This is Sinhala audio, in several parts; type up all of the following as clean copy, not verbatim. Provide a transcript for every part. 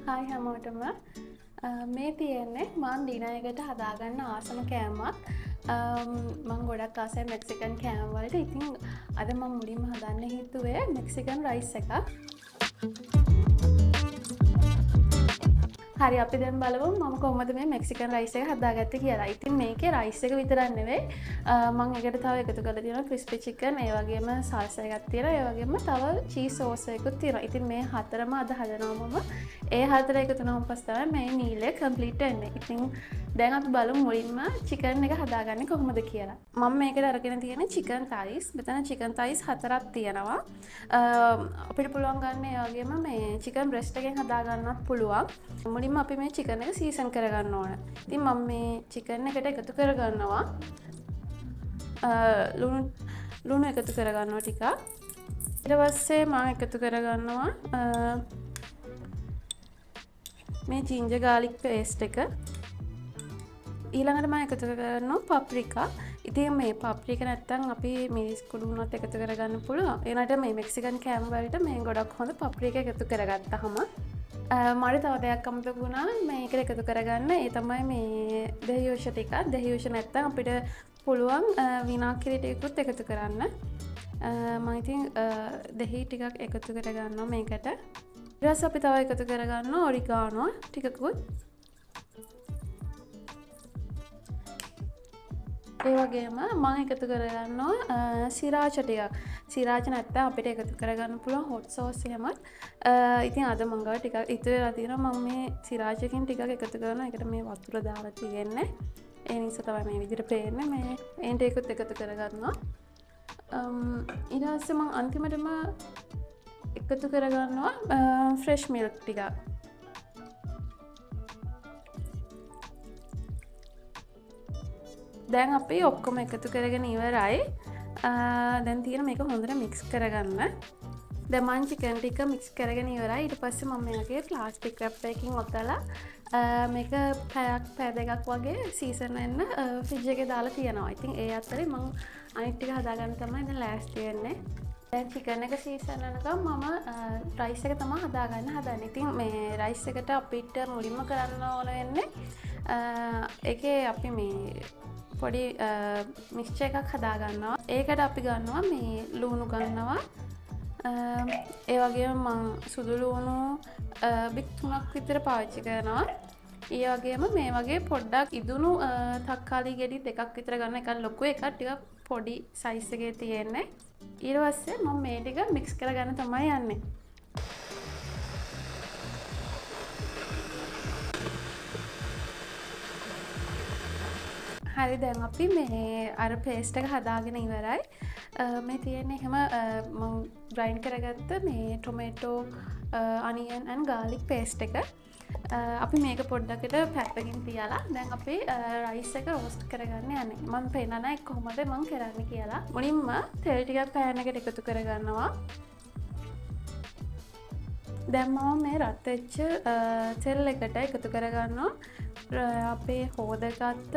හායි හැමෝටම මේ තියෙන්නේ මං දිනයකට හදාගන්න ආසම කෑමක් මං ගොඩක් ආසයි මෙක්සිකන් කෑම වලට. ඉතින් අද මං මුලින්ම හදන්න හිතුවේ මෙක්සිකන් රයිස් එකක්. හරි අපි දැන් බලමු මම කොහොමද මේ මෙක්සිකන් රයිස් එක හදාගත්තේ කියලා. ඉතින් මේකේ රයිස් එක විතරක් නෙවෙයි මම ඒකට තව එකතු කරලා තියෙනවා ක්‍රිස්පි චිකන්, ඒ වගේම සල්සා එකක් තියෙනවා, ඒ වගේම තව චීස් සෝස් එකකුත් තියෙනවා. ඉතින් මේ හතරම අද හදනවා මම. ඒ හතර එකතු වුණාම පස්සේ තමයි මේ මීල් එක කම්ප්ලීට් වෙන්නේ. ඉතින් දැන් අපි බලමු මුලින්ම චිකන් එක හදාගන්නේ කොහොමද කියලා. මම මේකට අරගෙන තියෙන්නේ චිකන් තයිස්. මෙතන චිකන් තයිස් හතරක් තියෙනවා. අපිට පුළුවන් ගන්න ඒ වගේම මේ චිකන් බ්‍රෙස්ට් එකෙන් හදාගන්නත් පුළුවන්. මුලින්ම අපි මේ චිකන් එක සීසන් කරගන්න ඕන. ඉතින් මම මේ චිකන් එකට එකතු කරගන්නවා ලුණු එකතු කරගන්නවා ටිකක්. ඊට පස්සේ මම එකතු කරගන්නවා මේ ජින්ජර් ගාලික් පේස්ට් එක. ඊළඟට මම එකතු කරගන්නවා පප්‍රිකා. ඉතින් මේ පප්‍රිකා නැත්තම් අපි මිරිස් කුඩු උනත් එකතු කරගන්න පුළුවන්. ඒනට මේ මෙක්සිකන් කෑම වලට මේ ගොඩක් හොඳ පප්‍රිකා එකතු කරගත්තාම මට තව දෙයක් අමතක වුණා මේකට එකතු කරගන්න. ඒ තමයි මේ දහියෝෂ ටිකක්. දහියෝෂ නැත්තම් අපිට පුළුවන් විනාගිරි ටිකකුත් එකතු කරන්න. මම ඉතින් දහි ටිකක් එකතු කරගන්නවා මේකට. ඊට පස්සේ අපි තව එකතු කරගන්නවා ඔරිගානෝ ටිකකුත්. ඒ වගේම මම එකතු කරගන්නවා සිරාච ටිකක්. සිරාච නැත්තම් අපිට එකතු කරගන්න පුළුවන් හොට් සෝස් එකමත්. ඉතින් අද මම ගාව ටිකක් ඉතුරු වෙලා තියෙනවා. මම මේ සිරාචකින් ටිකක් එකතු කරනවා. ඒකට මේ වතුර දාලා තියෙන්නේ. ඒ නිසා තමයි මේ විදිහට පේන්නේ. මේ එන්ට එකත් එකතු කරගන්නවා. ඊට පස්සේ මම අන්තිමටම එකතු කරගන්නවා ෆ්‍රෙෂ් මිල්ක් ටිකක්. දැන් අපි ඔක්කොම එකතු කරගෙන ඉවරයි. දැන් තියෙන මේක හොඳට මික්ස් කරගන්න. දැන් මම චිකන් ටික මික්ස් කරගෙන ඉවරයි. ඊට පස්සේ මම මේකේ ප්ලාස්ටික් රැප් එකකින් ඔතලා මේක පැය දෙකක් වගේ සීසන් වෙන්න ෆ්‍රිජ් එකේ දාලා තියනවා. ඉතින් ඒ අතරේ මම අනිත් ටික හදාගන්න තමයි දැන් ලෑස්ති වෙන්නේ. දැන් චිකන් එක සීසන් වෙනකම් මම රයිස් එක තමයි හදාගන්න හදන්නේ. ඉතින් මේ රයිස් එකට අපිට මුලින්ම කරන්න ඕන වෙන්නේ ඒකේ අපි මේ පොඩි මික්ස්චර් එකක් හදාගන්නවා. ඒකට අපි ගන්නවා මේ ලුණු ගන්නවා. ඒ වගේම මම සුදු ලුණු බික් 3ක් විතර පාවිච්චි කරනවා. ඒ වගේම මේ වගේ පොඩ්ඩක් ඉදුණු තක්කාලි ගෙඩි දෙකක් විතර ගන්න. එකක් ලොකු එකක් ටිකක් පොඩි සයිස් එකේ තියෙන්නේ. ඊට පස්සේ මම මේ ටික මික්ස් කරගන්න තමයි යන්නේ. හරි දැන් අපි මේ අර පේස්ට් එක හදාගෙන ඉවරයි. මේ තියෙන්නේ එහෙම මම ග්‍රයින්ඩ් කරගත්ත මේ ටොමේටෝ අනියන් ඇන්ඩ් ගාර්ලික් පේස්ට් එක. අපි මේක පොඩ්ඩකට පැත්තකින් තියලා දැන් අපි රයිස් එක රෝස්ට් කරගන්න යන්නේ. මම පෙන්නන එක කොහොමද මම කරන්නේ කියලා. මුලින්ම තෙල් ටිකක් පෑන් එකට එකතු කරගන්නවා. දැන් මම මේ රත් වෙච්ච තෙල් එකට එකතු කරගන්නවා අපේ හොදගත්ත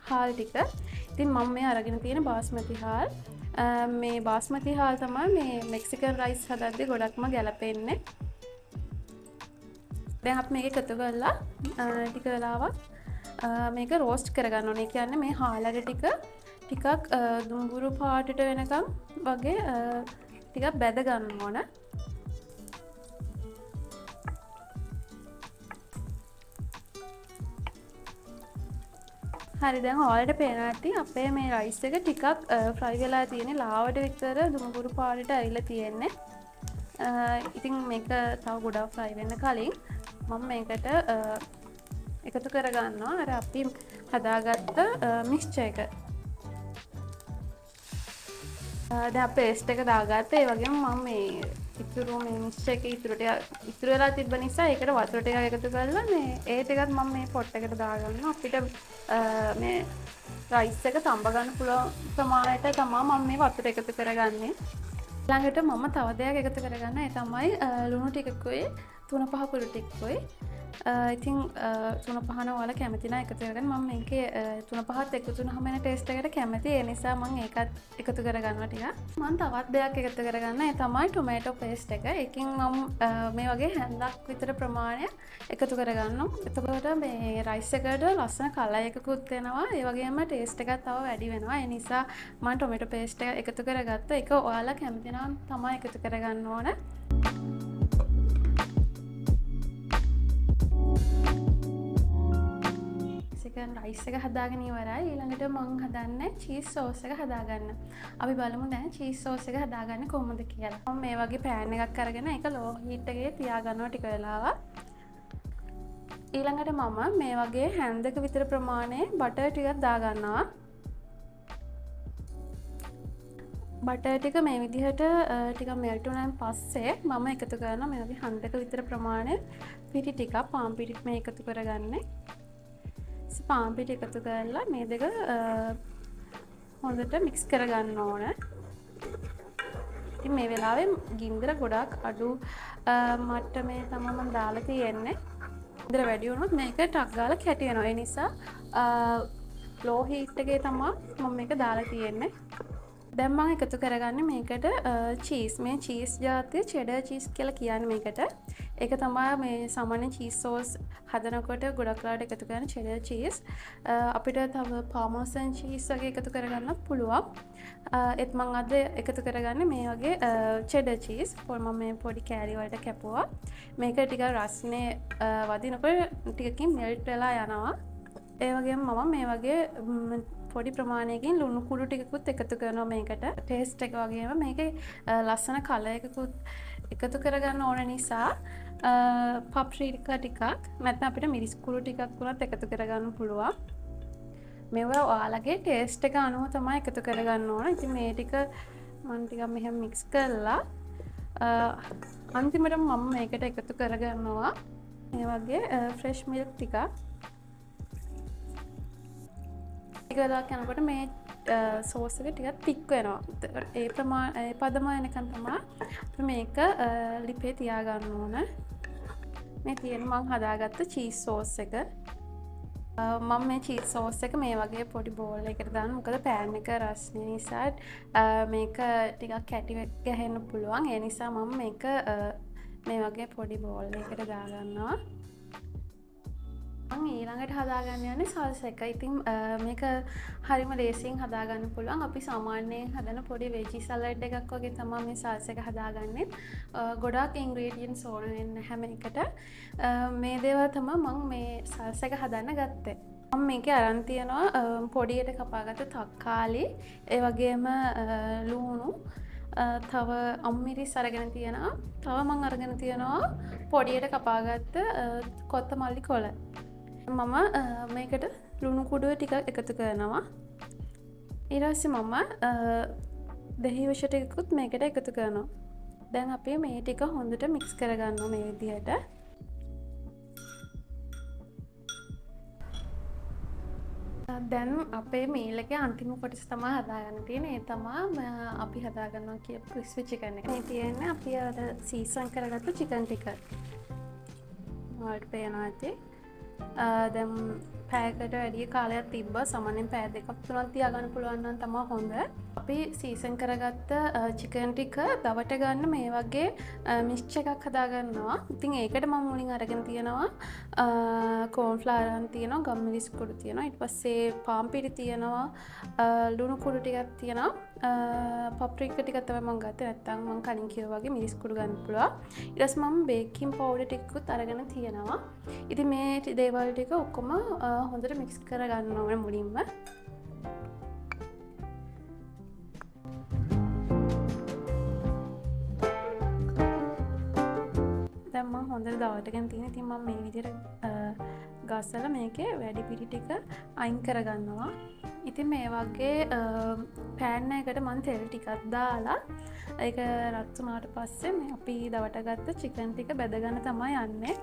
හාල් ටික. ඉතින් මම මේ අරගෙන තියෙන බාස්මති හාල්. මේ බාස්මති හාල් තමයි මේ මෙක්සිකන් රයිස් හදද්දී ගොඩක්ම ගැලපෙන්නේ. දැන් අපි මේක එකතු කරලා ටික වෙලාවක් මේක රෝස්ට් කරගන්න ඕනේ. ඒ කියන්නේ මේ හාලට ටිකක් දුඹුරු පාටට වෙනකම් වගේ ටිකක් බැද ගන්න ඕන. හරි දැන් ඔයාලට පේනවා ඇති අපේ මේ රයිස් එක ටිකක් ෆ්‍රයි වෙලා තියෙන්නේ. ලාවට විතර දුඹුරු පාටට ඇවිල්ලා තියෙන්නේ. ඉතින් මේක තව ගොඩක් ෆ්‍රයි වෙන්න කලින් මම මේකට එකතු කරගන්නවා අර අපි හදාගත්ත මික්ස්චර් එක. දැන් පේස්ට් එක දාගත්තා. ඒ වගේම මම මේ ඉතුරු මේ මික්ස්චර් එකේ ඉතුරු වෙලා තිබ්බ නිසා ඒකට වතුර ටිකක් එකතු කරලා මේ ඒ ටිකත් මම මේ පොට් එකට දාගන්නවා. අපිට මේ රයිස් එක තඹ ගන්න පුළුවන් ප්‍රමාණයට තමයි මම මේ වතුර එකතු කරගන්නේ. ළඟට මම තව දෙයක් එකතු කරගන්න. ඒ තමයි ලුණු ටිකකුයි 3-5 කුඩු ටිකකුයි. ඉතින් තුන පහන ඔයාලා කැමති නම් එකතු කරගන්න. මම මේකේ තුන පහත් එකතු වුණාම එන ටේස්ට් එකට කැමති. ඒ නිසා මම ඒකත් එකතු කරගන්නවා ටිකක්. මම තවත් දෙයක් එකතු කරගන්න. ඒ තමයි ටොමේටෝ පේස්ට් එක. ඒකෙන් මම මේ වගේ හැන්දක් විතර ප්‍රමාණය එකතු කරගන්නවා. එතකොට මේ රයිස් එකට ලස්සන කලර් එකකුත් එනවා. ඒ වගේම ටේස්ට් එකත් තව වැඩි වෙනවා. ඒ නිසා මම ටොමේටෝ පේස්ට් එක එකතු කරගත්තා. ඒක ඔයාලා කැමති නම් තමයි එකතු කරගන්න ඕන. රයිස් එක හදාගෙන ඉවරයි. ඊළඟට මම හදන්නේ චීස් සෝස් එක හදාගන්න. අපි බලමු දැන් චීස් සෝස් එක හදාගන්නේ කොහොමද කියලා. මම මේ වගේ පෑන් එකක් අරගෙන ඒක ලෝ හීට් එකේ තියාගන්නවා ටික වෙලාවක්. ඊළඟට මම මේ වගේ හැන්දක විතර ප්‍රමාණයේ බටර් ටිකක් දාගන්නවා. බටර් ටික මේ විදිහට ටිකක් මෙල්ට් වුණාන් පස්සේ මම එකතු කරනවා මේ වගේ හන්දක විතර ප්‍රමාණය පිටි ටිකක් පාන් පිටි මේ එකතු කරගන්නේ. පාන් පිටි එකතු කරලා මේ දෙක හොඳට මික්ස් කරගන්න ඕන. ඉතින් මේ වෙලාවේ ගින්දර ගොඩක් අඩු මට්ටමේ තමයි මම දාලා තියෙන්නේ. ගින්දර වැඩි වුණොත් මේක ටක් ගාලා කැටි වෙනවා. ඒ නිසා ලෝ හීට් එකේ තමයි මම මේක දාලා තියෙන්නේ. දැන් මම එකතු කරගන්නේ මේකට චීස්. මේ චීස් ජාතිය චෙඩර් චීස් කියලා කියන්නේ මේකට. ඒක තමයි මේ සාමාන්‍ය චීස් සෝස් හදනකොට ගොඩක් වෙලාවට එකතු කරන චෙඩර් චීස්. අපිට තව පාමර්සන් චීස් වගේ එකතු කරගන්නත් පුළුවන්. ඒත් මම අද එකතු කරගන්නේ මේ වගේ චෙඩර් චීස්. මම මේ පොඩි කෑලි වලට කැපුවා. මේක ටිකක් රස්නේ වදිනකොට ටිකකින් මෙල්ට් වෙලා යනවා. ඒ වගේම මම මේ වගේ පොඩි ප්‍රමාණයකින් ලුණු කුඩු ටිකකුත් එකතු කරනවා මේකට. ටේස්ට් එක වගේම මේකේ ලස්සන කලර් එකකුත් එකතු කරගන්න ඕන නිසා පප්‍රිකා ටිකක් නැත්නම් අපිට මිරිස් කුඩු ටිකක් උනත් එකතු කරගන්න පුළුවන්. මේවා ඔයාලගේ ටේස්ට් එක අනුව තමයි එකතු කරගන්න ඕන. ඉතින් මේ ටික මම ටිකක් මෙහෙම මික්ස් කරලා අන්තිමට මම මේකට එකතු කරගන්නවා මේ වගේ ෆ්‍රෙෂ් මිල්ක් ටිකක්. ටිකලා යනකොට මේ සෝස් එක ටිකක් තික් වෙනවා. ඒ පදම එනකන් තමයි මේක ලිපේ තියාගන්න ඕන. මේ තියෙන මම හදාගත්ත චීස් සෝස් එක. මම මේ චීස් සෝස් එක මේ වගේ පොඩි බෝල් එකකට දාන්න. මොකද පෑන් එක රස්නේ නිසා මේක ටිකක් කැටි ගහන්න පුළුවන්. ඒ නිසා මම මේක මේ වගේ පොඩි බෝල් එකකට දාගන්නවා. මම ඊළඟට හදාගන්න යන්නේ සල්ස එක. ඉතින් මේක හරිම ලේසියෙන් හදාගන්න පුළුවන්. අපි සාමාන්‍යයෙන් හදන පොඩි වෙජි සලාඩ් එකක් වගේ තමයි මේ සල්ස එක හදාගන්නේ. ගොඩාක් ඉන්ග්‍රීඩියන්ට්ස් ඕන වෙන හැම එකට මේ දේවල් තමයි මම මේ සල්ස එක හදන්න ගත්තේ. මම මේකේ අරන් තියනවා පොඩියට කපාගත්ත තක්කාලි, ඒ වගේම ලුණු, තව අම්මිරිස් අරගෙන තියෙනවා. තව මම අරගෙන තියෙනවා පොඩියට කපාගත්ත කොත්තමල්ලි කොළ. මම මේකට ලුණු කුඩුව ටිකක් එකතු කරනවා. ඊට පස්සේ මම දහි වෂ ටිකකුත් මේකට එකතු කරනවා. දැන් අපි මේ ටික හොඳට මික්ස් කරගන්නවා මේ විදිහට. දැන් අපේ මීල් එකේ අන්තිම කොටස තමයි හදාගන්න තියෙන්නේ. ඒ තමයි අපි හදාගන්නවා කියපු ක්‍රිස්පි චිකන් එක. මේ තියෙන්නේ අපි අර සීසන් කරගත්ත චිකන් ටික. ඔයාලට පේනවා ඇති. දැන් පැයකට වැඩි කාලයක් තිබ්බා. සාමාන්‍යයෙන් පැය දෙකක් තුනක් තියාගන්න පුළුවන් නම් තමයි හොඳ. අපි සීසන් කරගත්ත චිකන් ටික දවට ගන්න මේ වගේ මික්ස්චර් එකක් හදාගන්නවා. ඉතින් ඒකට මම මුලින් අරගෙන තියෙනවා කෝන් ෆ්ලවර් අරන් තියෙනවා, ගම්මිරිස් කුඩු තියෙනවා, ඊට පස්සේ පාන් පිටි තියෙනවා, ලුණු කුඩු ටිකක් තියෙනවා, පප්‍රිකා ටිකක් තමයි මම ගත්තේ. නැත්තම් මම කලින් කිව්වා වගේ මිරිස් කුඩු ගන්න පුළුවන්. ඊට පස්සේ මම බේකින් පවුඩර් ටිකකුත් අරගෙන තියෙනවා. ඉතින් මේ දේවල් ටික ඔක්කොම හොඳට මික්ස් කරගන්න ඕනේ මුලින්ම. දැන් මම හොඳට දවටගෙන තියෙන. ඉතින් මම මේ විදිහට ගස්සලා මේකේ වැඩි පිටි ටික අයින් කරගන්නවා. ඉතින් මේ වගේ පෑන් එකකට මම තෙල් ටිකක් දාලා ඒක රත් වුණාට පස්සේ මේ අපි දවට ගත්ත චිකන් ටික බෙදගන්න තමයි යන්නේ.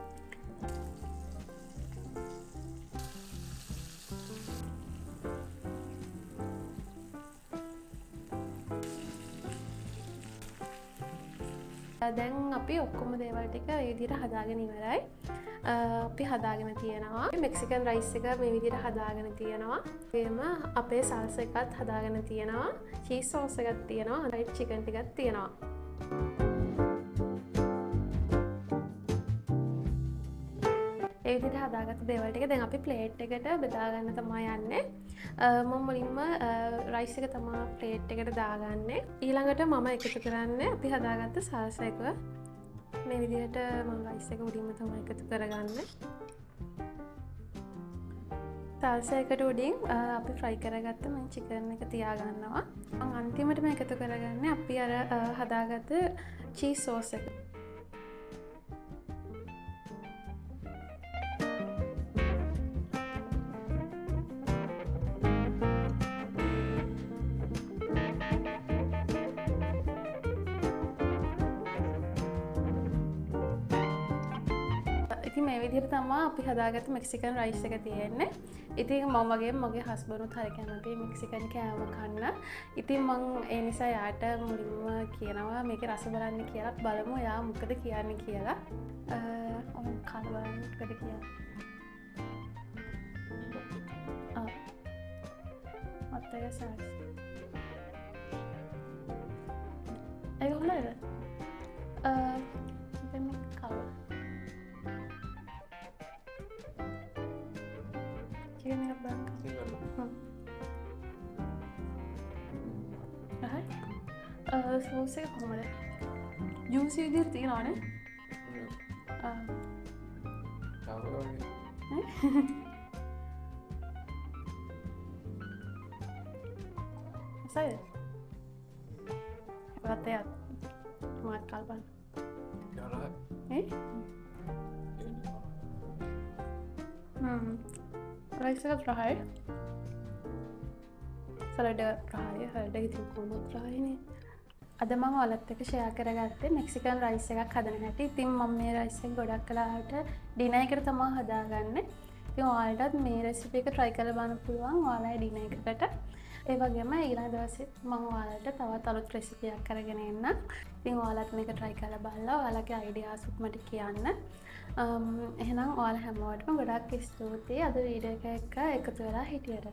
දැන් අපි ඔක්කොම දේවල් ටික මේ විදිහට හදාගෙන ඉවරයි. අපි හදාගෙන තියෙනවා මෙක්සිකන් රයිස් එක මේ විදිහට හදාගෙන තියෙනවා. එම අපේ සල්ස එකත් හදාගෙන තියෙනවා. චීස් සෝස් එකක් තියෙනවා. ෆ්‍රයිඩ් චිකන් ටිකක් තියෙනවා. ඒ විදිහට හදාගත්ත දේවල් ටික දැන් අපි ප්ලේට් එකට බෙදා ගන්න තමයි යන්නේ. මම මුලින්ම රයිස් එක තමයි ප්ලේට් එකට දාගන්නේ. ඊළඟට මම එකතු කරන්නේ අපි හදාගත්ත සල්ස එක. මේ විදිහට මම රයිස් එක උඩින්ම තමයි එකතු කරගන්නේ. සල්ස එකට උඩින් අපි ෆ්‍රයි කරගත්ත මම චිකන් එක තියාගන්නවා. මම අන්තිමටම එකතු කරගන්නේ අපි අර හදාගත්ත චීස් සෝස් එක. ඉතින් මේ විදිහට තමයි අපි හදාගත්ත මෙක්සිකන් රයිස් එක තියෙන්නේ. ඉතින් මම වගේ මගේ හස්බන්ඩ්ුත් හරි කැමතියි මෙක්සිකන් කෑම කන්න. ඉතින් මම ඒ නිසා යාට මුලින්ම කියනවා මේක රස බලන්න කියලා. බලමු යා මොකද කියන්නේ කියලා. ඔන්න කන බලන්න මොකද කියන්නේ. මත්තක සාස්. ඒක හොඳද? දැන් කව. Chicken minyak bangka. Sauce එක කොහමද? ජූසි විදිහට තියනවනේ. Saya. Berarti ya. Semangat kalban. Rice එක රහයි. සලඩ රහයි. හරියට ඉතින් කොහොමද රහයිනේ. අද මම ඔයාලත් එක්ක ෂෙයා කරගත්තේ මෙක්සිකන් රයිස් එකක් හදන හැටි. ඉතින් මම මේ රයිස් එක ගොඩක් කලාවට ඩිනර් එකට තමයි හදාගන්නේ. ඉතින් ඔයාලටත් මේ රෙසිපි එක try කරලා බලන්න පුළුවන් ඔයාලගේ ඩිනර් එකකට. ඒ වගේම ඊළඟ දවසේ මම ඔයාලට තවත් අලුත් රෙසිපි එකක් අරගෙන එන්නම්. ඉතින් ඔයාලත් මේක try කරලා බලලා ඔයාලගේ ideas මට කියන්න. එහෙනම් ඔයාලා හැමෝටම ගොඩක් ස්තුතියි අද වීඩියෝ එක එක්ක එකතු වෙලා හිටියට.